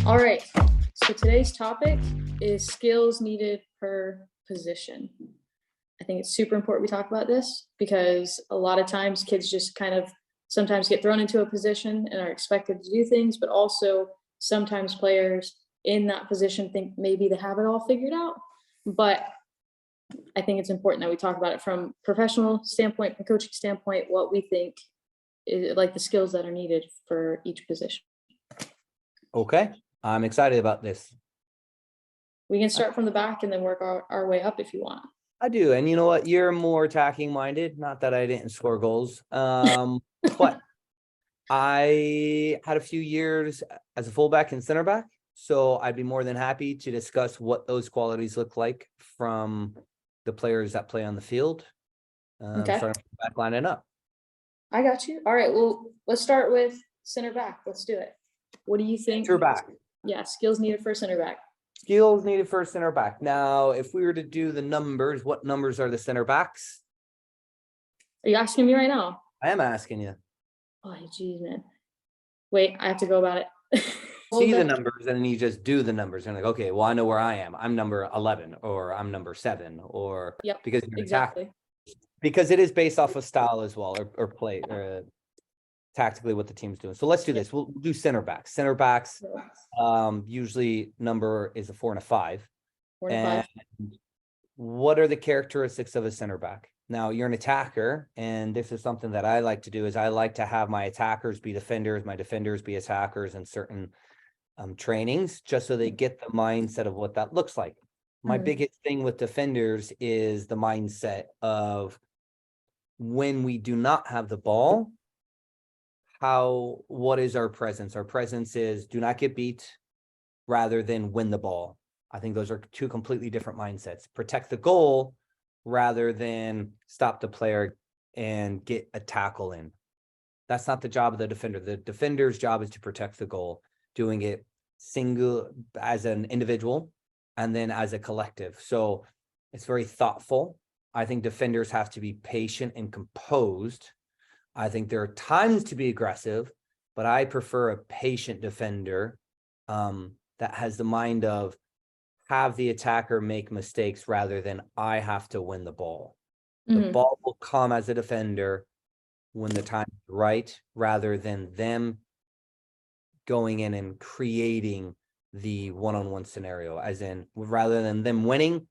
All right, so today's topic is skills needed per position. I think it's super important we talk about this because a lot of times kids just kind of sometimes get thrown into a position and are expected to do things, but also sometimes players in that position think maybe they have it all figured out. But I think it's important that we talk about it from professional standpoint, from coaching standpoint, what we think is like the skills that are needed for each position. Okay, I'm excited about this. We can start from the back and then work our way up if you want. I do. And you know what? You're more attacking minded. Not that I didn't score goals. But I had a few years as a fullback and center back. So I'd be more than happy to discuss what those qualities look like from the players that play on the field. Okay. Starting from back lining up. I got you. All right. Well, let's start with center back. Let's do it. What do you think? Center back. Yeah, skills needed for center back. Skills needed for center back. Now, if we were to do the numbers, what numbers are the center backs? Are you asking me right now? I am asking you. Oh, geez, man. Wait, I have to go about it. See the numbers and then you just do the numbers and like, okay, well, I know where I am. I'm number 11 or I'm number 7 or because you're exactly. Because it is based off of style as well or play tactically what the team's doing. So let's do this. We'll do center backs. Center backs usually number is a 4 and a 5. 4 and 5. What are the characteristics of a center back? Now you're an attacker, and this is something that I like to do is I like to have my attackers be defenders, my defenders be attackers in certain trainings, just so they get the mindset of what that looks like. My biggest thing with defenders is the mindset of when we do not have the ball, what is our presence? Our presence is do not get beat rather than win the ball. I think those are two completely different mindsets. Protect the goal rather than stop the player and get a tackle in. That's not the job of the defender. The defender's job is to protect the goal, doing it single as an individual and then as a collective. So it's very thoughtful. I think defenders have to be patient and composed. I think there are times to be aggressive, but I prefer a patient defender that has the mind of have the attacker make mistakes rather than I have to win the ball. The ball will come as a defender when the time is right, rather than them going in and creating the one-on-one scenario, as in rather than them winning,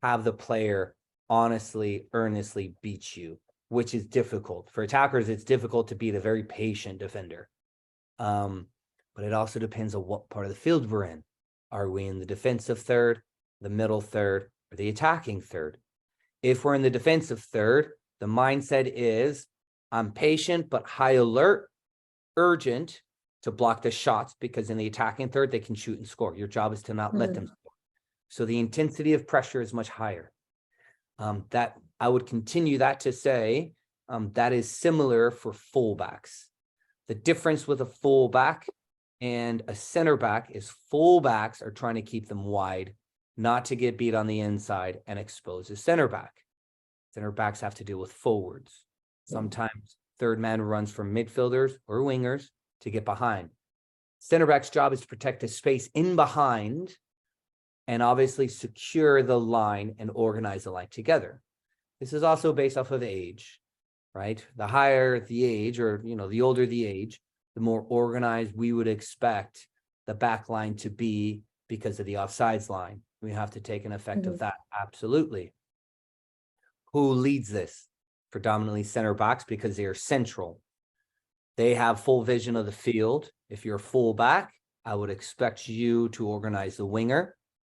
have the player honestly, earnestly beat you, which is difficult. For attackers, it's difficult to beat a very patient defender. But it also depends on what part of the field we're in. Are we in the defensive third, the middle third, or the attacking third? If we're in the defensive third, the mindset is I'm patient but high alert, urgent to block the shots, because in the attacking third, they can shoot and score. Your job is to not let them score. So the intensity of pressure is much higher. That I would continue that to say that is similar for fullbacks. The difference with a fullback and a center back is fullbacks are trying to keep them wide, not to get beat on the inside and expose a center back. Center backs have to deal with forwards. Sometimes third man runs from midfielders or wingers to get behind. Center back's job is to protect the space in behind and obviously secure the line and organize the line together. This is also based off of age, right? The higher the age, or the older the age, the more organized we would expect the back line to be because of the offsides line. We have to take an effect of that, absolutely. Who leads this? Predominantly center backs, because they are central. They have full vision of the field. If you're a fullback, I would expect you to organize the winger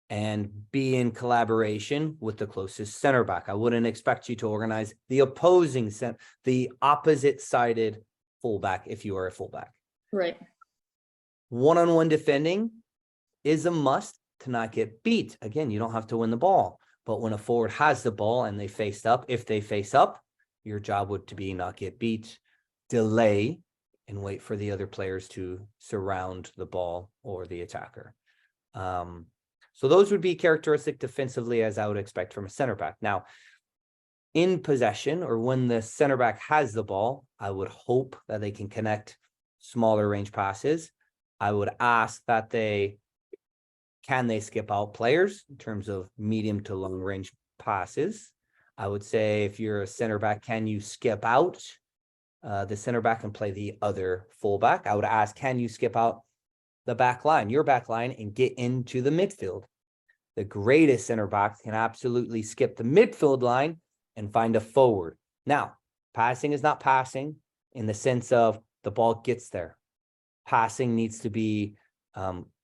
and be in collaboration with the closest center back. I wouldn't expect you to organize the the opposite sided fullback if you are a fullback. Right. One-on-one defending is a must to not get beat. Again, you don't have to win the ball, but when a forward has the ball and they face up, if they face up, your job would to be not get beat, delay, and wait for the other players to surround the ball or the attacker. So those would be characteristic defensively as I would expect from a center back. Now, in possession, or when the center back has the ball, I would hope that they can connect smaller range passes. I would ask that can they skip out players in terms of medium to long range passes? I would say if you're a center back, can you skip out the center back and play the other fullback? I would ask, can you skip out the back line, your back line, and get into the midfield? The greatest center backs can absolutely skip the midfield line and find a forward. Now, passing is not passing in the sense of the ball gets there. Passing needs to be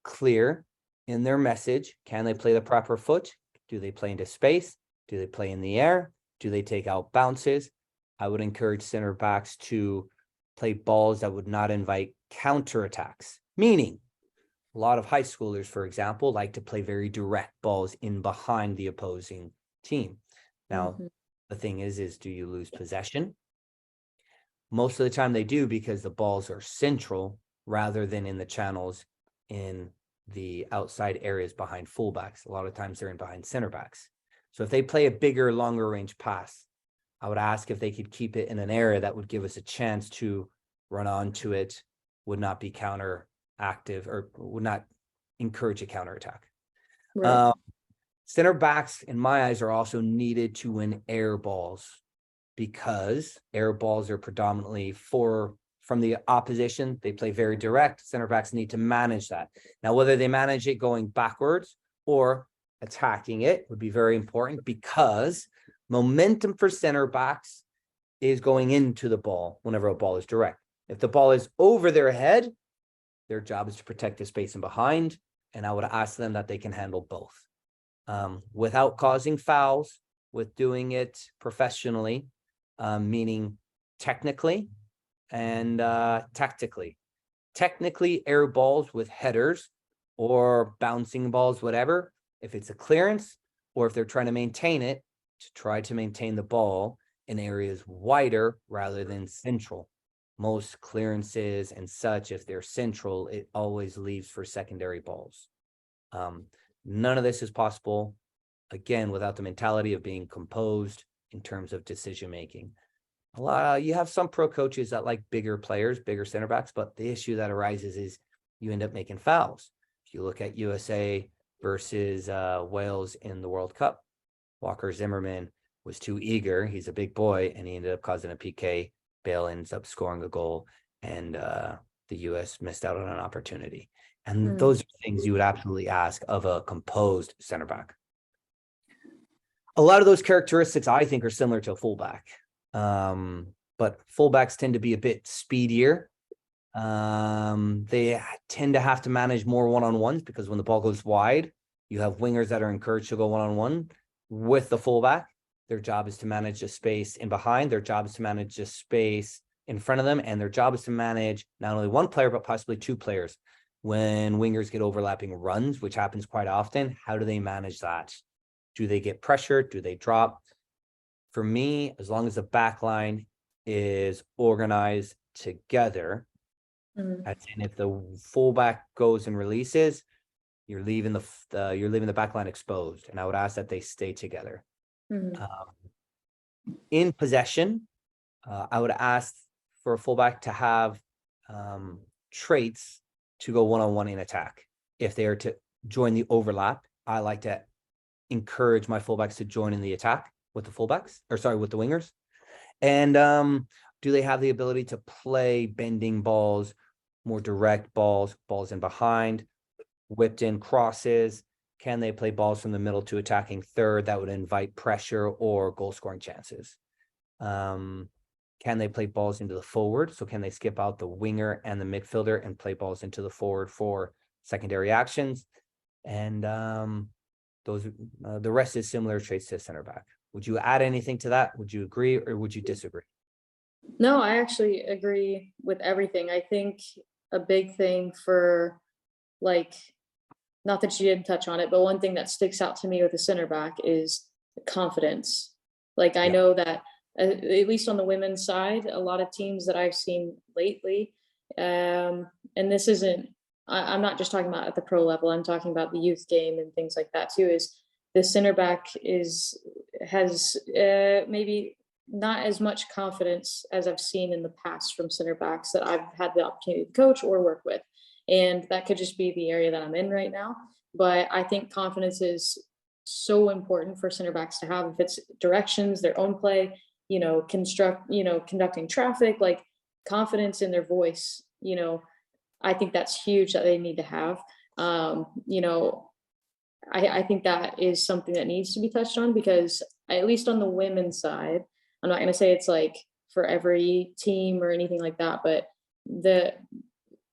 clear in their message. Can they play the proper foot? Do they play into space? Do they play in the air? Do they take out bounces? I would encourage center backs to play balls that would not invite counterattacks, meaning a lot of high schoolers, for example, like to play very direct balls in behind the opposing team. Now, the thing is do you lose possession? Most of the time they do, because the balls are central rather than in the channels in the outside areas behind fullbacks. A lot of times they're in behind center backs. So if they play a bigger, longer range pass, I would ask if they could keep it in an area that would give us a chance to run onto it, would not be counter active, or would not encourage a counterattack. Right. Center backs, in my eyes, are also needed to win air balls, because air balls are predominantly from the opposition. They play very direct. Center backs need to manage that. Now, whether they manage it going backwards or attacking it would be very important, because momentum for center backs is going into the ball whenever a ball is direct. If the ball is over their head, their job is to protect the space in behind, and I would ask them that they can handle both without causing fouls, with doing it professionally, meaning technically and tactically. Technically, air balls with headers or bouncing balls, whatever, if it's a clearance or if they're trying to maintain it, to try to maintain the ball in areas wider rather than central. Most clearances and such, if they're central, it always leaves for secondary balls. None of this is possible, again, without the mentality of being composed in terms of decision making. You have some pro coaches that like bigger players, bigger center backs, but the issue that arises is you end up making fouls. If you look at USA versus Wales in the World Cup, Walker Zimmerman was too eager. He's a big boy, and he ended up causing a PK. Bale ends up scoring a goal, and the US missed out on an opportunity. And those are things you would absolutely ask of a composed center back. A lot of those characteristics, I think, are similar to a fullback. But fullbacks tend to be a bit speedier. They tend to have to manage more one-on-ones, because when the ball goes wide, you have wingers that are encouraged to go one-on-one with the fullback. Their job is to manage the space in behind. Their job is to manage the space in front of them. And their job is to manage not only one player, but possibly two players. When wingers get overlapping runs, which happens quite often, how do they manage that? Do they get pressured? Do they drop? For me, as long as the back line is organized together, as in if the fullback goes and releases, you're leaving the back line exposed. And I would ask that they stay together. In possession, I would ask for a fullback to have traits to go one-on-one in attack. If they are to join the overlap, I like to encourage my fullbacks to join in the attack with the wingers. And do they have the ability to play bending balls, more direct balls in behind, whipped in crosses? Can they play balls from the middle to attacking third that would invite pressure or goal scoring chances? Can they play balls into the forward? So can they skip out the winger and the midfielder and play balls into the forward for secondary actions? And the rest is similar traits to center back. Would you add anything to that? Would you agree or would you disagree? No, I actually agree with everything. I think a big thing for, like, not that you didn't touch on it, but one thing that sticks out to me with a center back is confidence. Like, I know that at least on the women's side, a lot of teams that I've seen lately, and this isn't, I'm not just talking about at the pro level, I'm talking about the youth game and things like that too, is the center back has maybe not as much confidence as I've seen in the past from center backs that I've had the opportunity to coach or work with. And that could just be the area that I'm in right now. But I think confidence is so important for center backs to have. If it's directions, their own play, conducting traffic, like confidence in their voice, I think that's huge that they need to have. Um, you know, I think that is something that needs to be touched on because at least on the women's side, I'm not going to say it's like for every team or anything like that, but the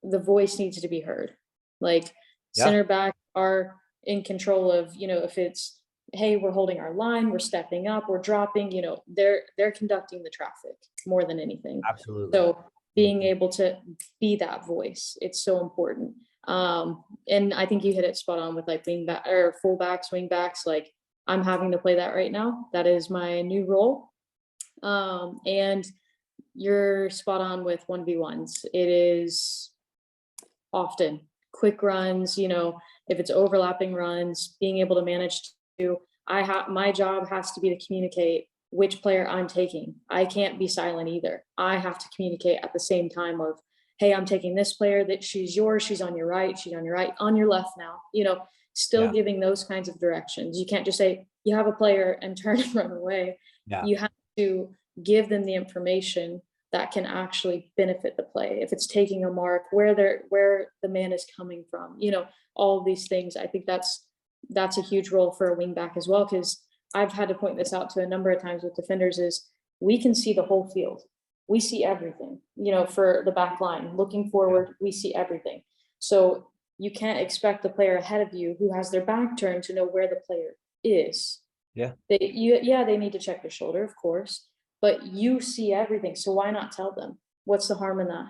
the voice needs to be heard. Like Yeah, center back are in control of, if it's, hey, we're holding our line, we're stepping up, we're dropping, they're conducting the traffic more than anything. absolutely. So being able to be that voice, it's so important. And I think you hit it spot on with like wing back or fullbacks, wing backs. Like I'm having to play that right now. That is my new role. And you're spot on with 1v1s. It is often quick runs, if it's overlapping runs, being able to manage to, my job has to be to communicate which player I'm taking. I can't be silent either. I have to communicate at the same time of, hey, I'm taking this player, that she's yours, she's on your right, she's on your right, on your left now, still Yeah, giving those kinds of directions. You can't just say you have a player and turn and run away. yeah, You have to give them the information that can actually benefit the play. If it's taking a mark, where the man is coming from, all of these things. I think that's a huge role for a wing back as well, because I've had to point this out to a number of times with defenders is we can see the whole field. We see everything, for the back line. Looking forward, we see everything. So you can't expect the player ahead of you who has their back turned to know where the player is. yeah, They need to check their shoulder, of course, but you see everything. So why not tell them? What's the harm in that?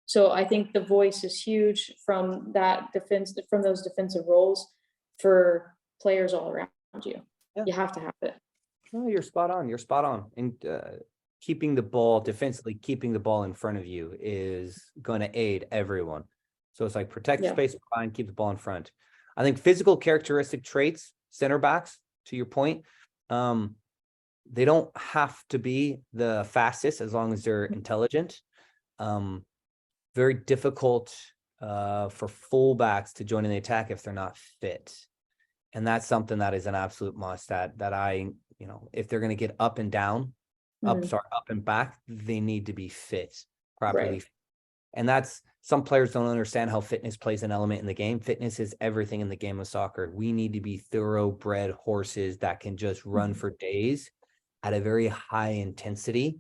So I think the voice is huge from from those defensive roles for players all around you. yeah. You have to have it. No, you're spot on. You're spot on. And keeping the ball defensively, keeping the ball in front of you is going to aid everyone. So it's like protect the Yeah. space behind, keep the ball in front. I think physical characteristic traits, center backs, to your point, they don't have to be the fastest as long as they're intelligent. Very difficult for fullbacks to join in the attack if they're not fit. And that's something that is an absolute must that I, if they're going to get up and down, up and back, they need to be fit properly. Right. And that's, some players don't understand how fitness plays an element in the game. Fitness is everything in the game of soccer. We need to be thoroughbred horses that can just run for days at a very high intensity.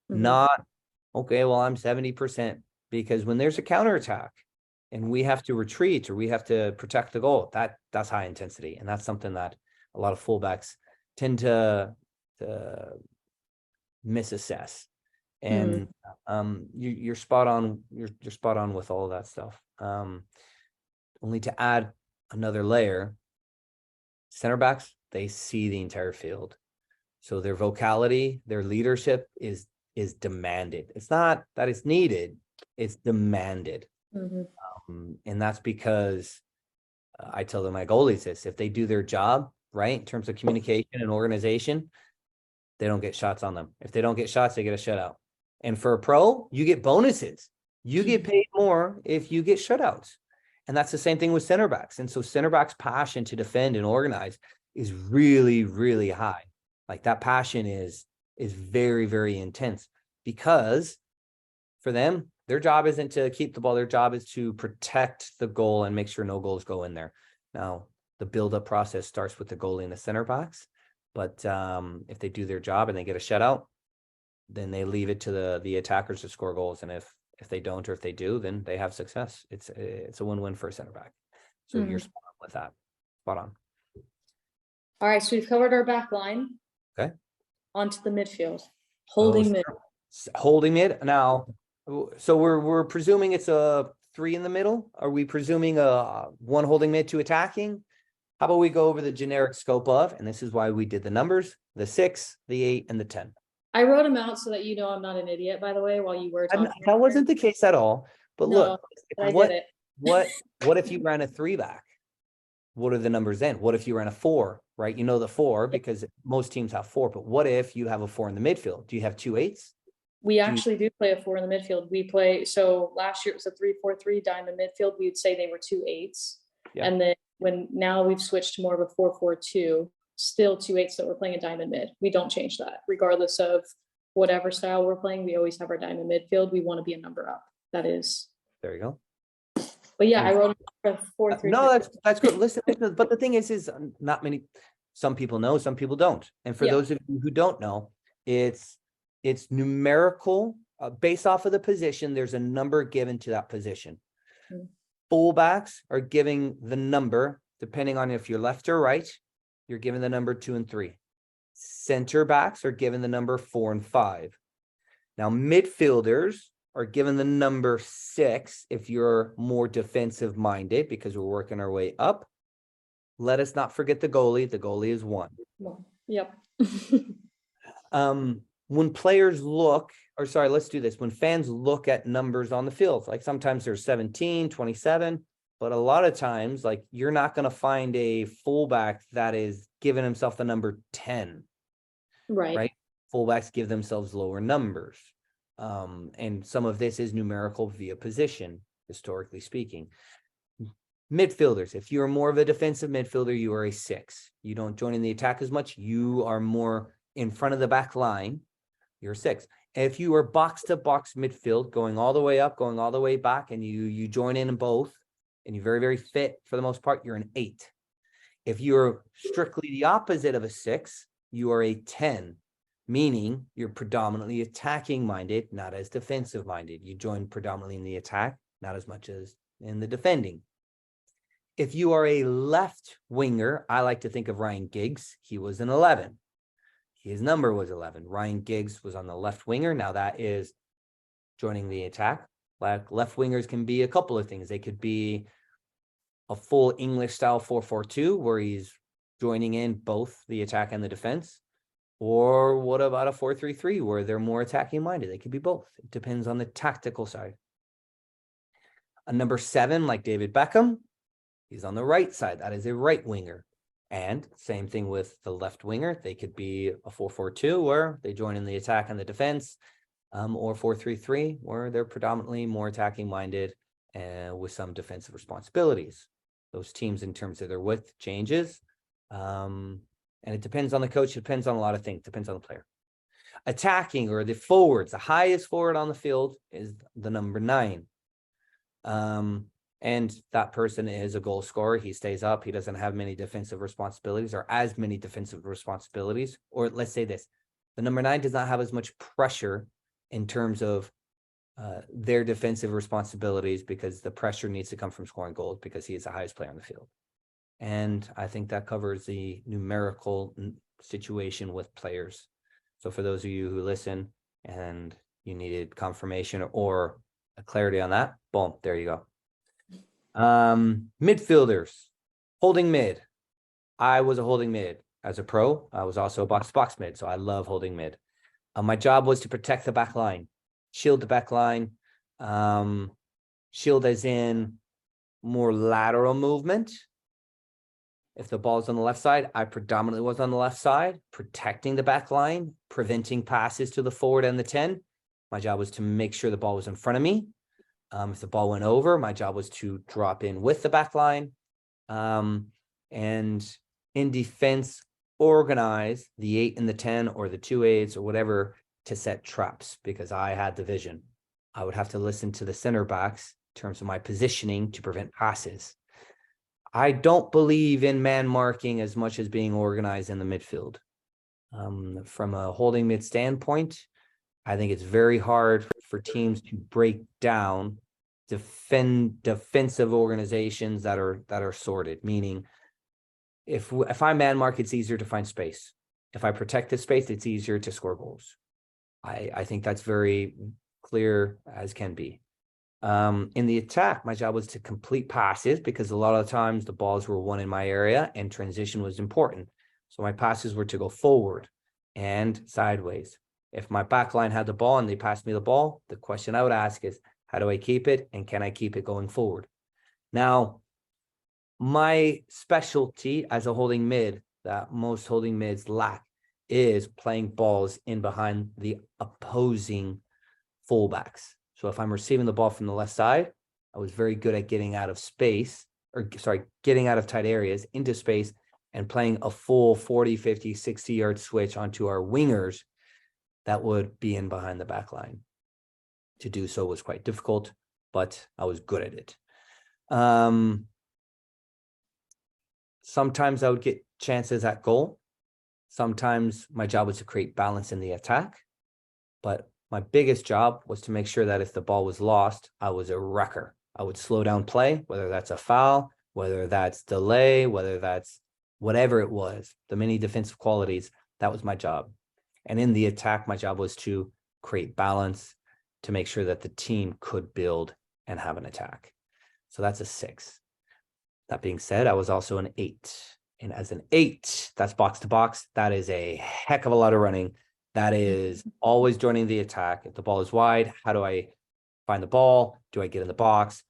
Not, okay, well, I'm 70%, because when there's a counterattack and we have to retreat or we have to protect the goal, that's high intensity. And that's something that a lot of fullbacks tend to misassess. And you're spot on. You're spot on with all of that stuff. Only to add another layer, center backs, they see the entire field. So their vocality, their leadership is demanded. It's not that it's needed, it's demanded. And that's because I tell them, my goalies this, if they do their job right in terms of communication and organization, they don't get shots on them. If they don't get shots, they get a shutout. And for a pro, you get bonuses. You get paid more if you get shutouts. And that's the same thing with center backs. And so center backs' passion to defend and organize is really, really high. Like that passion is very, very intense, because for them, their job isn't to keep the ball. Their job is to protect the goal and make sure no goals go in there. Now, the build-up process starts with the goalie and the center backs. But if they do their job and they get a shutout, then they leave it to the attackers to score goals. And if they don't, or if they do, then they have success. It's a win-win for a center back. So you're spot on with that. Spot on. All right, so we've covered our back line. Okay. Onto the midfield. Holding mid. Holding mid. Now, so we're presuming it's a 3 in the middle. Are we presuming a 1 holding mid, 2 attacking? How about we go over the generic scope of, and this is why we did the numbers, the 6, the 8, and the 10. I wrote them out so that I'm not an idiot, by the way, while you were talking. That wasn't the case at all. But no, look, what if you ran a 3 back? What are the numbers then? What if you ran a 4, right? The 4, because most teams have 4, but what if you have a 4 in the midfield? Do you have 2 8s? We actually do play a 4 in the midfield. We play, so last year it was a 3-4-3 diamond midfield. We would say they were 2-8s. Yeah. And then now we've switched to more of a 4-4-2, still 2-8s that we're playing a diamond mid. We don't change that. Regardless of whatever style we're playing, we always have our diamond midfield. We want to be a number up. That is. There you go. But yeah, I wrote a 4-3. No, that's good. Listen, but the thing is not many, some people know, some people don't. And for those of you who don't know, it's numerical, based off of the position. There's a number given to that position. Mm. Fullbacks are giving the number, depending on if you're left or right, you're given the number 2 and 3. Center backs are given the number 4 and 5. Now, midfielders are given the number 6 if you're more defensive minded, because we're working our way up. Let us not forget the goalie. The goalie is 1. Yep. When players look, or sorry, let's do this. When fans look at numbers on the field, like sometimes there's 17, 27, but a lot of times, like, you're not going to find a fullback that is giving himself the number 10. Right? Fullbacks give themselves lower numbers. And some of this is numerical via position, historically speaking. Midfielders, if you're more of a defensive midfielder, you are a 6. You don't join in the attack as much. You are more in front of the back line. You're a 6. If you are box to box midfield, going all the way up, going all the way back, and you join in both, and you're very, very fit for the most part, you're an 8. If you're strictly the opposite of a 6, you are a 10, meaning you're predominantly attacking minded, not as defensive minded. You join predominantly in the attack, not as much as in the defending. If you are a left winger, I like to think of Ryan Giggs. He was an 11. His number was 11. Ryan Giggs was on the left winger. Now that is joining the attack. Like, left wingers can be a couple of things. They could be a full English style 4-4-2 where he's joining in both the attack and the defense. Or what about a 4-3-3 where they're more attacking minded? They could be both. It depends on the tactical side. A number 7, like David Beckham, he's on the right side. That is a right winger. And same thing with the left winger. They could be a 4-4-2 where they join in the attack and the defense, or 4-3-3 where they're predominantly more attacking minded and with some defensive responsibilities. Those teams, in terms of their width, changes. And it depends on the coach. It depends on a lot of things. It depends on the player. Attacking, or the forwards, the highest forward on the field is the number 9. And that person is a goal scorer. He stays up. He doesn't have many defensive responsibilities, or as many defensive responsibilities. Or let's say this, the number 9 does not have as much pressure in terms of their defensive responsibilities, because the pressure needs to come from scoring goals, because he is the highest player on the field. And I think that covers the numerical situation with players. So for those of you who listen and you needed confirmation or a clarity on that, boom, there you go. Midfielders, holding mid. I was a holding mid as a pro. I was also a box mid, so I love holding mid. My job was to protect the back line, shield the back line, shield as in more lateral movement. If the ball's on the left side, I predominantly was on the left side, protecting the back line, preventing passes to the forward and the 10. My job was to make sure the ball was in front of me. If the ball went over, my job was to drop in with the back line. And in defense, organize the 8 and the 10 or the 2-8s or whatever to set traps, because I had the vision. I would have to listen to the center backs in terms of my positioning to prevent passes. I don't believe in man marking as much as being organized in the midfield. From a holding mid standpoint, I think it's very hard for teams to break down defensive organizations that are sorted. Meaning, if I man mark, it's easier to find space. If I protect the space, it's easier to score goals. I think that's very clear as can be. In the attack, my job was to complete passes, because a lot of the times the balls were won in my area and transition was important. So my passes were to go forward and sideways. If my back line had the ball and they passed me the ball, the question I would ask is, how do I keep it? And can I keep it going forward? Now, my specialty as a holding mid that most holding mids lack is playing balls in behind the opposing fullbacks. So if I'm receiving the ball from the left side, I was very good at getting out of space, getting out of tight areas into space and playing a full 40, 50, 60-yard switch onto our wingers that would be in behind the back line. To do so was quite difficult, but I was good at it. Sometimes I would get chances at goal. Sometimes my job was to create balance in the attack, but my biggest job was to make sure that if the ball was lost, I was a wrecker. I would slow down play, whether that's a foul, whether that's delay, whether that's whatever it was, the many defensive qualities, that was my job. And in the attack, my job was to create balance, to make sure that the team could build and have an attack. So that's a 6. That being said, I was also an 8. And as an 8, that's box to box. That is a heck of a lot of running. That is always joining the attack. If the ball is wide, how do I find the ball? Do I get in the box?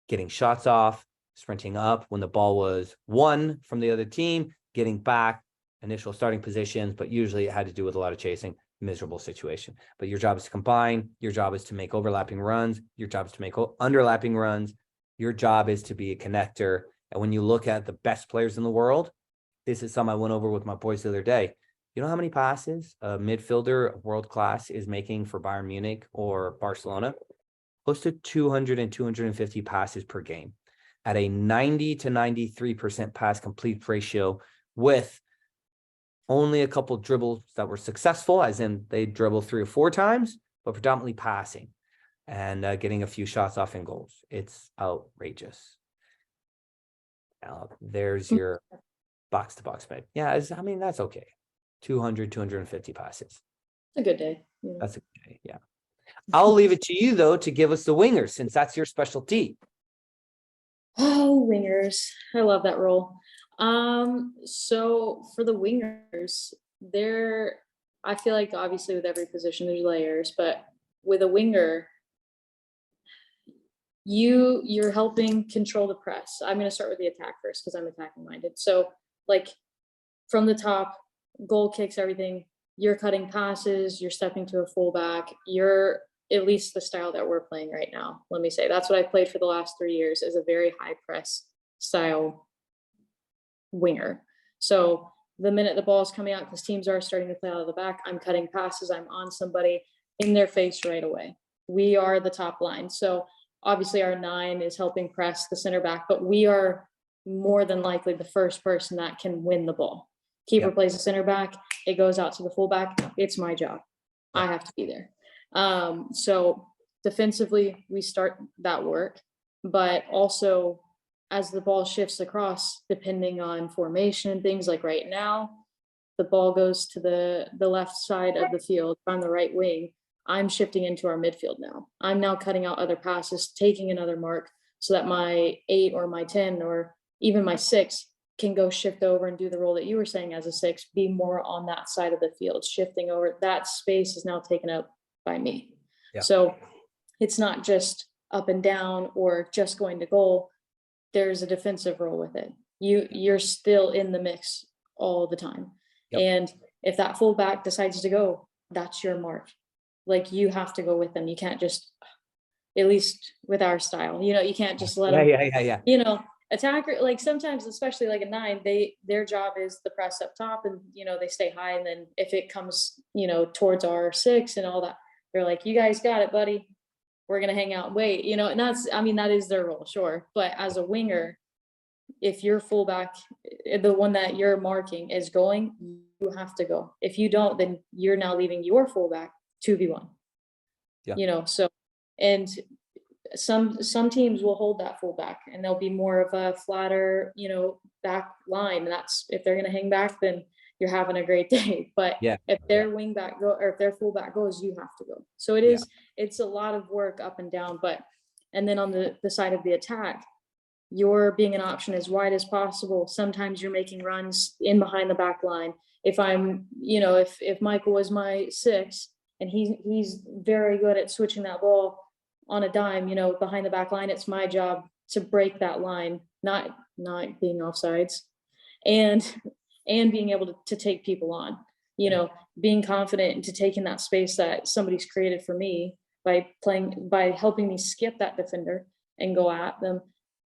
Getting shots off, sprinting up when the ball was won from the other team, getting back, initial starting positions, but usually it had to do with a lot of chasing, miserable situation. But your job is to combine. Your job is to make overlapping runs. Your job is to make underlapping runs. Your job is to be a connector. And when you look at the best players in the world, this is something I went over with my boys the other day. You know how many passes a midfielder world class is making for Bayern Munich or Barcelona? Close to 200 and 250 passes per game at a 90 to 93% pass complete ratio, with only a couple dribbles that were successful, as in they dribble 3 or 4 times, but predominantly passing and getting a few shots off in goals. It's outrageous. Now, there's your box to box bet. Yeah, I mean, that's okay. 200, 250 passes. A good day. Yeah. That's a good day. Yeah. I'll leave it to you, though, to give us the wingers, since that's your specialty. Oh, wingers. I love that role. So for the wingers, I feel like obviously with every position there's layers, but with a winger, you're helping control the press. I'm going to start with the attack first because I'm attacking minded. So like from the top, goal kicks, everything, you're cutting passes, you're stepping to a fullback, you're at least the style that we're playing right now. Let me say that's what I've played for the last 3 years, is a very high press style winger. So the minute the ball is coming out, because teams are starting to play out of the back, I'm cutting passes, I'm on somebody in their face right away. We are the top line. So obviously our 9 is helping press the center back, but we are more than likely the first person that can win the ball. Keeper plays the center back, it goes out to the fullback. It's my job. I have to be there. So defensively, we start that work, but also as the ball shifts across, depending on formation and things, like right now, the ball goes to the left side of the field on the right wing. I'm shifting into our midfield now. I'm now cutting out other passes, taking another mark so that my 8 or my 10 or even my 6 can go shift over and do the role that you were saying as a 6, be more on that side of the field, shifting over. That space is now taken up by me. Yeah. So it's not just up and down or just going to goal. There's a defensive role with it. You're still in the mix all the time. Yep. And if that fullback decides to go, that's your mark. Like, you have to go with them. You can't just, at least with our style, you can't just let them, attacker, like sometimes, especially like a 9, their job is the press up top and, they stay high. And then if it comes, towards our 6 and all that, they're like, you guys got it, buddy. We're going to hang out and wait, and that is their role. Sure. But as a winger, if your fullback, the one that you're marking, is going, you have to go. If you don't, then you're now leaving your fullback 2v1. Yeah. So, and some teams will hold that fullback and they'll be more of a flatter, back line. And that's, if they're going to hang back, then you're having a great day. But if their wing back go, or if their fullback goes, you have to go. So it's a lot of work up and down. And then on the side of the attack, you're being an option as wide as possible. Sometimes you're making runs in behind the back line. If I'm, if Michael was my 6 and he's very good at switching that ball on a dime, behind the back line, it's my job to break that line, not being offsides, and being able to take people on, being confident into taking that space that somebody's created for me by helping me skip that defender and go at them.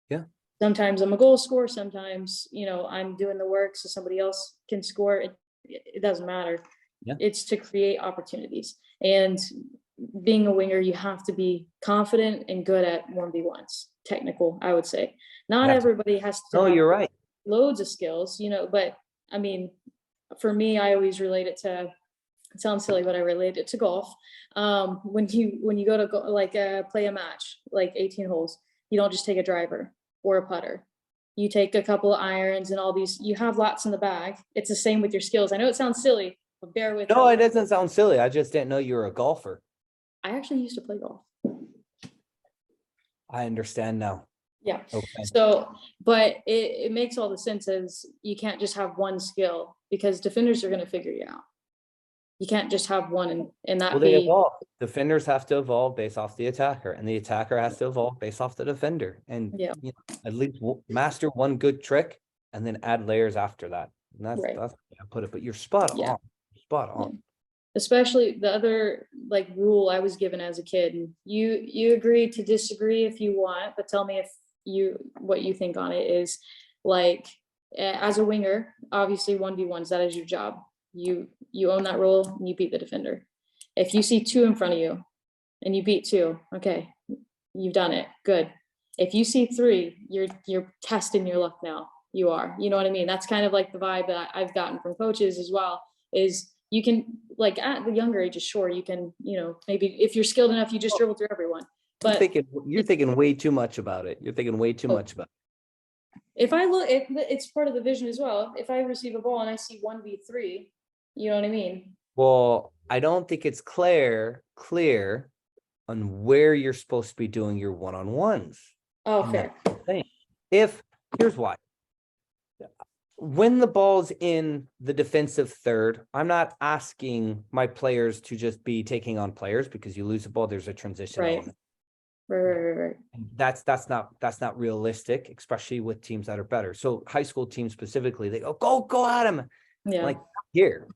Yeah. Sometimes I'm a goal scorer. Sometimes, I'm doing the work so somebody else can score. It doesn't matter. Yeah. It's to create opportunities. And being a winger, you have to be confident and good at 1v1s, technical, I would say. Not everybody has to have you're right. loads of skills, but I mean, for me, I always relate it to, it sounds silly, but I relate it to golf. When you go to play a match, like 18 holes, you don't just take a driver or a putter. You take a couple of irons and all these, you have lots in the bag. It's the same with your skills. I know it sounds silly, but bear with me. No, it doesn't sound silly. I just didn't know you were a golfer. I actually used to play golf. I understand now. Yeah. Okay. So, but it makes all the sense as you can't just have one skill, because defenders are going to figure you out. You can't just have one and that They evolve. Defenders have to evolve based off the attacker, and the attacker has to evolve based off the defender. And at least master one good trick and then add layers after that. And that's the way I put it. But you're spot on. Spot on. Yeah. Especially the other rule I was given as a kid, and you agree to disagree if you want, but tell me what you think on it, is as a winger, obviously 1v1s, that is your job. You own that role and you beat the defender. If you see 2 in front of you and you beat 2, okay, you've done it, good. If you see 3, you're testing your luck now. You are, you know what I mean? That's kind of like the vibe that I've gotten from coaches as well, is you can, at the younger ages, sure, you can, maybe if you're skilled enough, you just dribble through everyone. But you're thinking way too much about it. You're thinking way too much about it. If I look, it's part of the vision as well. If I receive a ball and I see 1v3, you know what I mean? Well, I don't think it's clear on where you're supposed to be doing your one-on-ones. Oh, fair. Here's why. When the ball's in the defensive third, I'm not asking my players to just be taking on players, because you lose the ball, there's a transition element. Right. That's not realistic, especially with teams that are better. So high school teams specifically, they go at him. Yeah. Like here.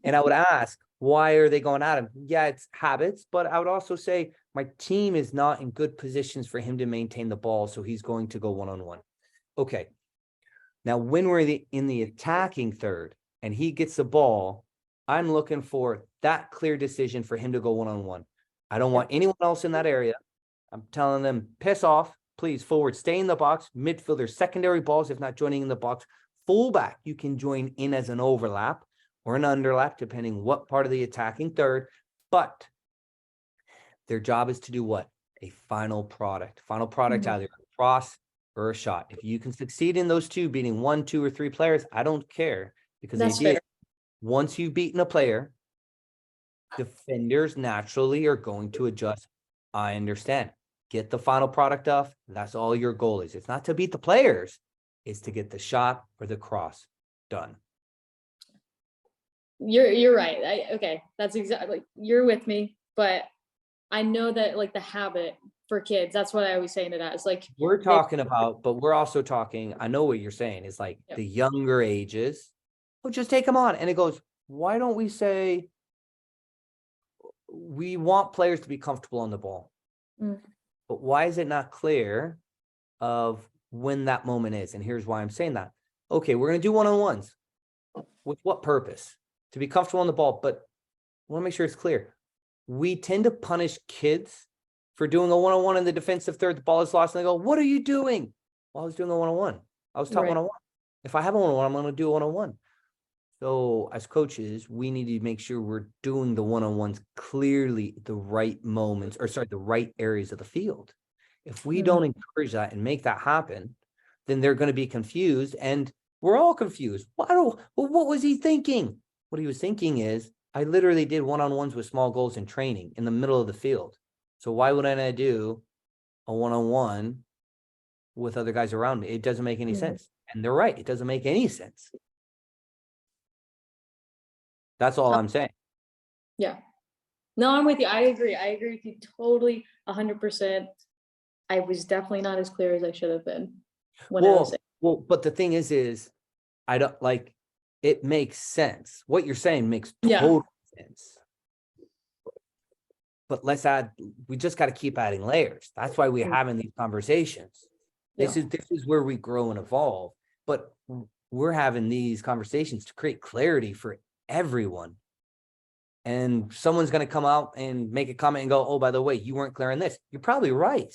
And I would ask, why are they going at him? Yeah, it's habits, but I would also say my team is not in good positions for him to maintain the ball, so he's going to go one-on-one. Okay. Now, when we're in the attacking third and he gets the ball, I'm looking for that clear decision for him to go one-on-one. I don't want anyone else in that area. I'm telling them, piss off, please, forward, stay in the box, midfielder, secondary balls, if not joining in the box, fullback, you can join in as an overlap or an underlap, depending what part of the attacking third, but their job is to do what? A final product. Final product, either a cross or a shot. If you can succeed in those two, beating 1, 2, or 3 players, I don't care, because the idea is, once you've beaten a player, defenders naturally are going to adjust. I understand. Get the final product off. That's all your goal is. It's not to beat the players. It's to get the shot or the cross done. You're right. Okay. That's exactly, you're with me, but I know that the habit for kids, that's what I always say it as. We're talking about, but we're also talking, I know what you're saying is the younger ages. Oh, just take them on. And it goes, why don't we say we want players to be comfortable on the ball? But why is it not clear of when that moment is? And here's why I'm saying that. Okay, we're going to do one-on-ones. With what purpose? To be comfortable on the ball, but I want to make sure it's clear. We tend to punish kids for doing a one-on-one in the defensive third. The ball is lost, and they go, "What are you doing?" Well, I was doing a one-on-one. I was taught one-on-one. If I have a one-on-one, I'm going to do a one-on-one. So as coaches, we need to make sure we're doing the one-on-ones clearly at the right moments, the right areas of the field. If we don't encourage that and make that happen, then they're going to be confused, and we're all confused. What was he thinking? What he was thinking is, I literally did one-on-ones with small goals in training in the middle of the field. So why wouldn't I do a one-on-one with other guys around me? It doesn't make any sense. And they're right. It doesn't make any sense. That's all I'm saying. Yeah. No, I'm with you. I agree. I agree with you totally 100%. I was definitely not as clear as I should have been when I was saying. Well, but the thing is I don't it makes sense. What you're saying makes total sense. but we just got to keep adding layers. That's why we're having these conversations. This is where we grow and evolve, but we're having these conversations to create clarity for everyone. And someone's going to come out and make a comment and go, oh, by the way, you weren't clear on this. You're probably right.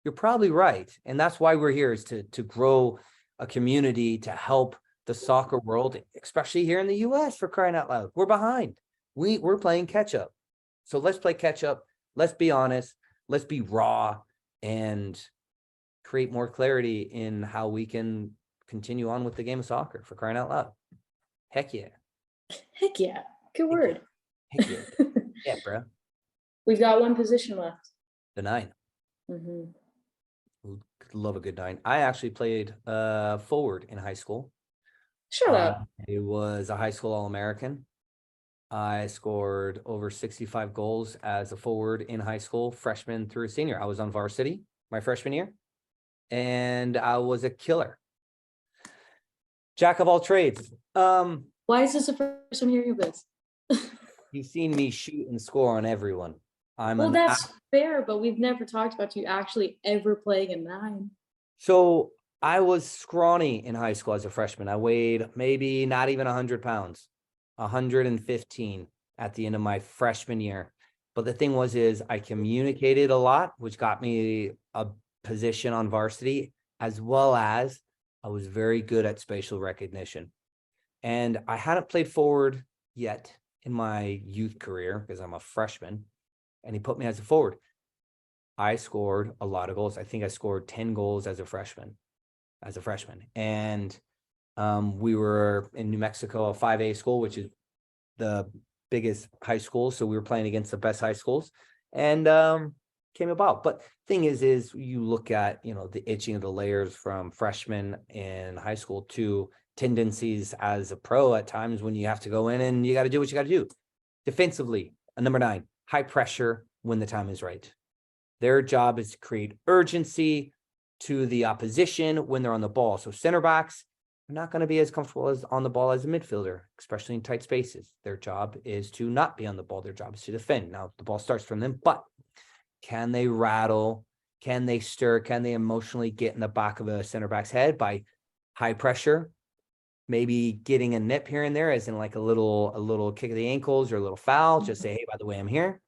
You're probably right. And that's why we're here, is to grow a community to help the soccer world, especially here in the US, for crying out loud. We're behind. We're playing catch up. So let's play catch up. Let's be honest. Let's be raw and create more clarity in how we can continue on with the game of soccer, for crying out loud. Heck yeah. Heck yeah. Good word. Heck yeah. Yeah, bro. We've got one position left. The 9. Mm-hmm. Love a good 9. I actually played forward in high school. Shut up. I was a high school All-American. I scored over 65 goals as a forward in high school, freshman through senior. I was on varsity my freshman year, and I was a killer. Jack of all trades. Why is this the first time hearing of this? You've seen me shoot and score on everyone. Well, that's fair, but we've never talked about you actually ever playing a 9. So I was scrawny in high school as a freshman. I weighed maybe not even 100 pounds, 115 at the end of my freshman year. But the thing is I communicated a lot, which got me a position on varsity, as well as I was very good at spatial recognition. And I hadn't played forward yet in my youth career because I'm a freshman, and he put me as a forward. I scored a lot of goals. I think I scored 10 goals as a freshman. And we were in New Mexico, a 5A school, which is the biggest high school. So we were playing against the best high schools, and came about. But thing is you look at, the itching of the layers from freshman in high school to tendencies as a pro at times when you have to go in and you got to do what you got to do. Defensively, a number 9, high pressure when the time is right. Their job is to create urgency to the opposition when they're on the ball. So center backs are not going to be as comfortable as on the ball as a midfielder, especially in tight spaces. Their job is to not be on the ball. Their job is to defend. Now the ball starts from them, but can they rattle? Can they stir? Can they emotionally get in the back of a center back's head by high pressure? Maybe getting a nip here and there, as in like a little kick of the ankles or a little foul. Just say, hey, by the way, I'm here.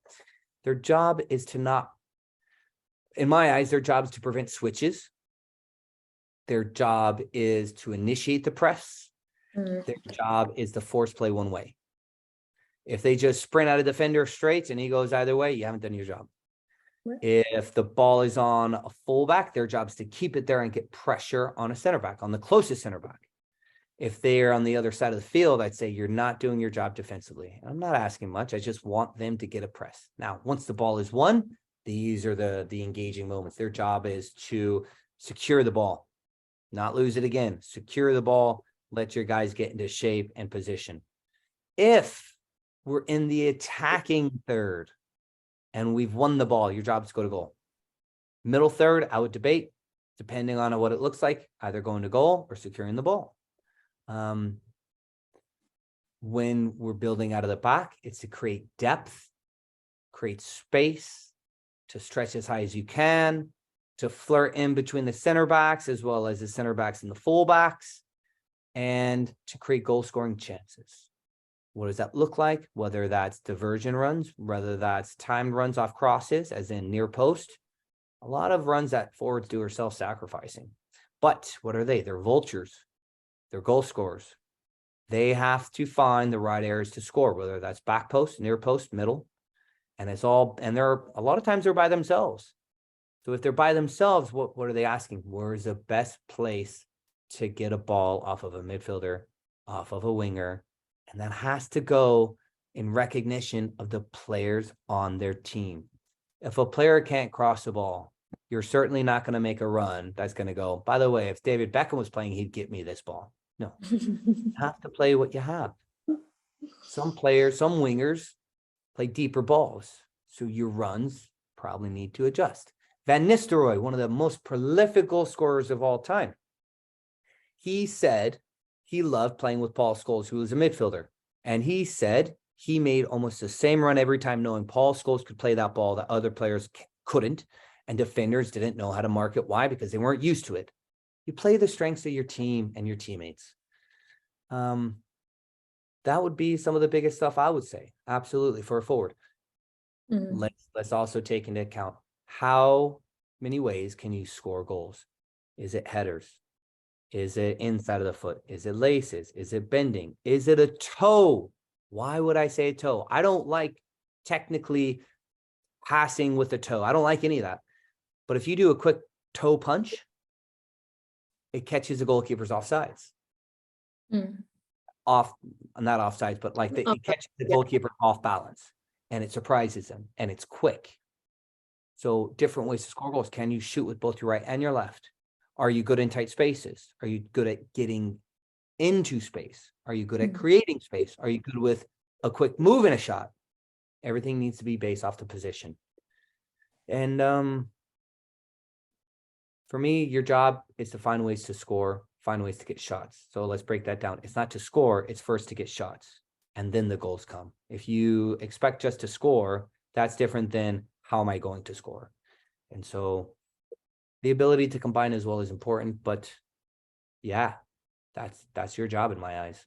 Their job is to not, in my eyes, their job is to prevent switches. Their job is to initiate the press. Their job is to force play one way. If they just sprint out a defender straight and he goes either way, you haven't done your job. Right. If the ball is on a fullback, their job is to keep it there and get pressure on a center back, on the closest center back. If they're on the other side of the field, I'd say you're not doing your job defensively. I'm not asking much. I just want them to get a press. Now, once the ball is won, these are the engaging moments. Their job is to secure the ball, not lose it again. Secure the ball, let your guys get into shape and position. If we're in the attacking third and we've won the ball, your job is to go to goal. Middle third, I would debate, depending on what it looks like, either going to goal or securing the ball. When we're building out of the back, it's to create depth, create space, to stretch as high as you can, to flirt in between the center backs as well as the center backs and the full backs, and to create goal scoring chances. What does that look like? Whether that's diversion runs, whether that's timed runs off crosses, as in near post. A lot of runs that forwards do are self-sacrificing. But what are they? They're vultures. They're goal scorers. They have to find the right areas to score, whether that's back post, near post, middle. And they're a lot of times they're by themselves. So if they're by themselves, what are they asking? Where's the best place to get a ball off of a midfielder, off of a winger? And that has to go in recognition of the players on their team. If a player can't cross the ball, you're certainly not going to make a run that's going to go, by the way, if David Beckham was playing, he'd get me this ball. No, you have to play what you have. Some players, some wingers play deeper balls. So your runs probably need to adjust. Van Nistelrooy, one of the most prolific goal scorers of all time. He said he loved playing with Paul Scholes, who was a midfielder. And he said he made almost the same run every time, knowing Paul Scholes could play that ball that other players couldn't, and defenders didn't know how to mark it. Why? Because they weren't used to it. You play the strengths of your team and your teammates. That would be some of the biggest stuff I would say. Absolutely, for a forward. Mhm. Let's also take into account how many ways can you score goals? Is it headers? Is it inside of the foot? Is it laces? Is it bending? Is it a toe? Why would I say a toe? I don't like technically passing with a toe. I don't like any of that. But if you do a quick toe punch, it catches the goalkeeper's offsides. Mm. Not offsides, but like it catches the goalkeeper off balance, and it surprises them, and it's quick. So different ways to score goals. Can you shoot with both your right and your left? Are you good in tight spaces? Are you good at getting into space? Are you good at creating space? Are you good with a quick move in a shot? Everything needs to be based off the position. And for me, your job is to find ways to score, find ways to get shots. So let's break that down. It's not to score, it's first to get shots, and then the goals come. If you expect just to score, that's different than how am I going to score? And so the ability to combine as well is important, but yeah, that's your job in my eyes.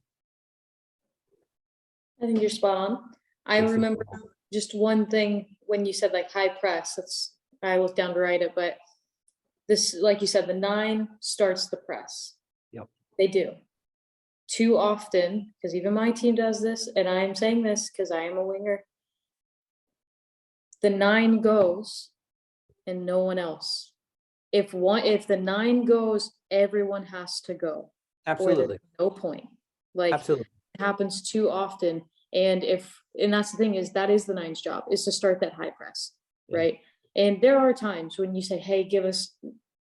I think you're spot on. I remember just one thing when you said like high press. I looked down to write it, but this, like you said, the 9 starts the press. Yep. They do. Too often, because even my team does this, and I am saying this because I am a winger. The 9 goes and no one else. If the 9 goes, everyone has to go. Absolutely. No point. Like, absolutely. It happens too often. And that's the thing, is that is the 9's job, is to start that high press. Yeah. Right. And there are times when you say, hey, give us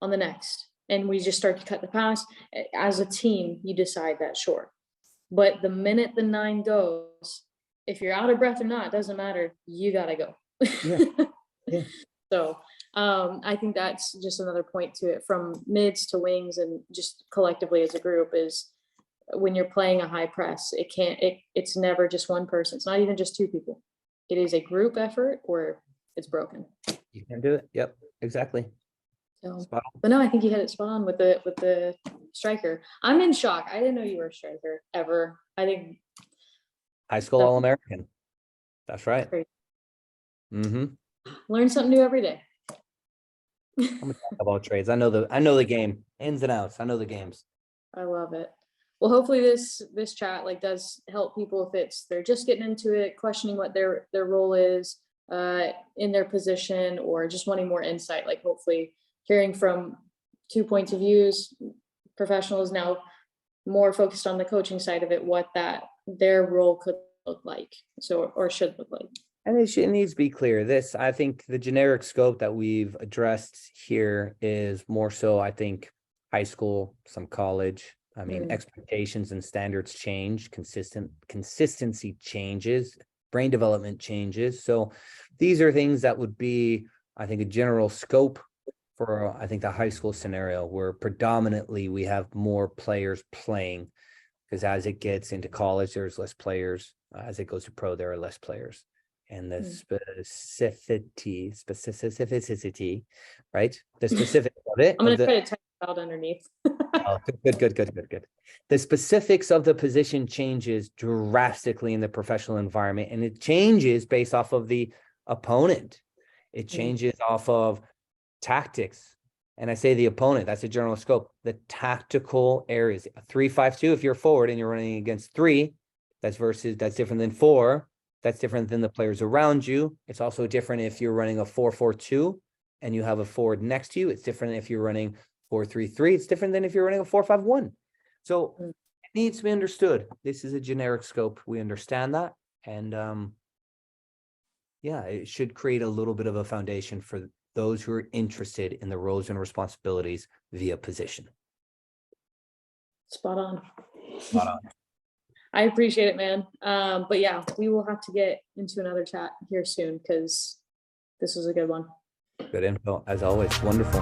on the next, and we just start to cut the pass. As a team, you decide that, sure. But the minute the 9 goes, if you're out of breath or not, it doesn't matter. You got to go. Yeah. Yeah. So I think that's just another point to it, from mids to wings and just collectively as a group, is when you're playing a high press, it's never just one person. It's not even just 2 people. It is a group effort or it's broken. You can do it. Yep, exactly. So, but no, I think you hit it spot on with the striker. I'm in shock. I didn't know you were a striker ever. I think high school All-American. That's right. Mm-hmm. Learn something new every day. I'm gonna talk about trades. I know the game, ins and outs. I know the games. I love it. Well, hopefully this chat does help people if they're just getting into it, questioning what their role is in their position, or just wanting more insight. Like, hopefully hearing from 2 points of views, professionals now more focused on the coaching side of it, what their role could look like, or should look like. And it needs to be clear. I think the generic scope that we've addressed here is more so, I think, high school, some college. I mean, expectations and standards change, consistency changes, brain development changes. So these are things that would be, I think, a general scope for, I think, the high school scenario, where predominantly we have more players playing, because as it gets into college, there's less players. As it goes to pro, there are less players. And the specificity, right? The specifics of it. I'm going to try to type it out underneath. Oh, good. The specifics of the position changes drastically in the professional environment, and it changes based off of the opponent. It changes off of tactics. And I say the opponent, that's a general scope. The tactical areas, 3-5-2, if you're forward and you're running against 3, that's different than 4. That's different than the players around you. It's also different if you're running a 4-4-2 and you have a forward next to you. It's different if you're running 4-3-3. It's different than if you're running a 4-5-1. So it needs to be understood. This is a generic scope. We understand that. And it should create a little bit of a foundation for those who are interested in the roles and responsibilities via position. Spot on. I appreciate it, man. But yeah, we will have to get into another chat here soon, because this was a good one. Good info, as always. Wonderful.